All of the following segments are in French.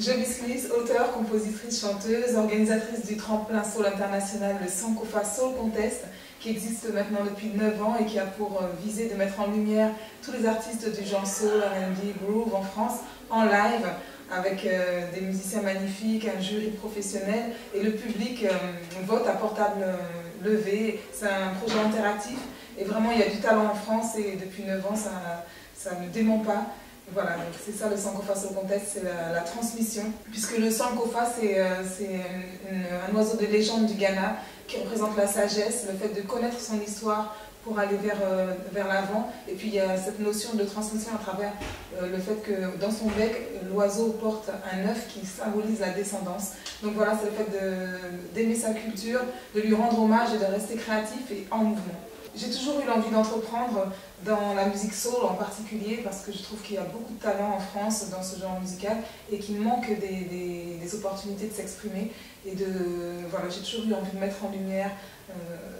Joby Smith, auteure, compositrice, chanteuse, organisatrice du tremplin soul international, le Sankofa Soul Contest, qui existe maintenant depuis 9 ans et qui a pour visée de mettre en lumière tous les artistes du genre soul, R&B, groove en France, en live, avec des musiciens magnifiques, un jury professionnel, et le public vote à portable levé. C'est un projet interactif, et vraiment il y a du talent en France, et depuis 9 ans ça ne dément pas. Voilà, donc c'est ça le Sankofa Soul Contest, c'est la transmission. Puisque le Sankofa, c'est un oiseau de légende du Ghana qui représente la sagesse, le fait de connaître son histoire pour aller vers l'avant. Et puis il y a cette notion de transmission à travers le fait que dans son bec, l'oiseau porte un œuf qui symbolise la descendance. Donc voilà, c'est le fait d'aimer sa culture, de lui rendre hommage et de rester créatif et en mouvement. J'ai toujours eu l'envie d'entreprendre dans la musique soul en particulier parce que je trouve qu'il y a beaucoup de talent en France dans ce genre musical et qu'il manque des opportunités de s'exprimer. Et voilà, j'ai toujours eu envie de mettre en lumière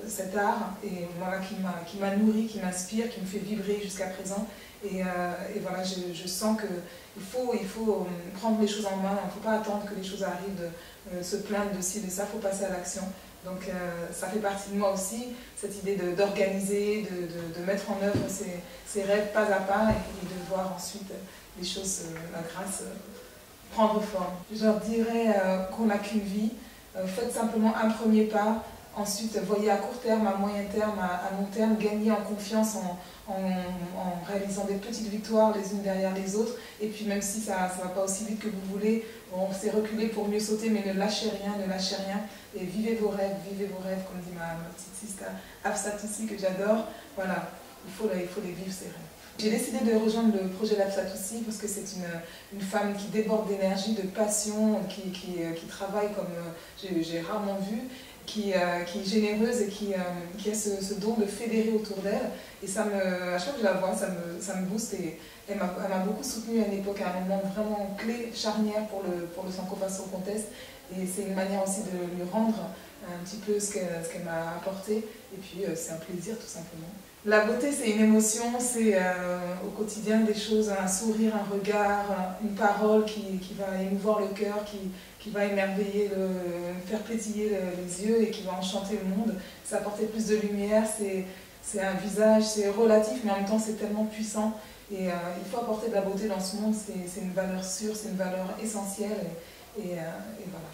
cet art et voilà, qui m'a nourri, qui m'inspire, qui me fait vibrer jusqu'à présent. Et voilà, je sens qu'il faut prendre les choses en main, il ne faut pas attendre que les choses arrivent, se plaindre de ci, de ça, il faut passer à l'action. Donc ça fait partie de moi aussi, cette idée d'organiser, de mettre en œuvre ses rêves pas à pas et de voir ensuite les choses, la grâce, prendre forme. Je leur dirais qu'on n'a qu'une vie, faites simplement un premier pas, ensuite voyez à court terme, à moyen terme, à long terme, gagnez en confiance en réalisant des petites victoires les unes derrière les autres, et puis même si ça ne va pas aussi vite que vous voulez, on s'est reculé pour mieux sauter, mais ne lâchez rien, et vivez vos rêves, comme dit ma petite sister Afsatoussi, que j'adore. Voilà, il faut les vivre, ces rêves. J'ai décidé de rejoindre le projet d'Afsatoussi parce que c'est une femme qui déborde d'énergie, de passion, qui travaille comme j'ai rarement vu, qui est généreuse et qui a ce don de fédérer autour d'elle. Et à chaque fois que je la vois, ça me booste. Et elle m'a beaucoup soutenue à une époque, à un moment vraiment clé, charnière pour le Sankofa Soul Contest. Et c'est une manière aussi de lui rendre un petit peu ce qu'elle m'a apporté. Et puis c'est un plaisir tout simplement. La beauté, c'est une émotion, c'est au quotidien des choses, un sourire, un regard, une parole qui va émouvoir le cœur, qui va émerveiller, faire pétiller les yeux et qui va enchanter le monde. C'est apporter plus de lumière, c'est un visage, c'est relatif, mais en même temps c'est tellement puissant. Et il faut apporter de la beauté dans ce monde, c'est une valeur sûre, c'est une valeur essentielle. Et voilà.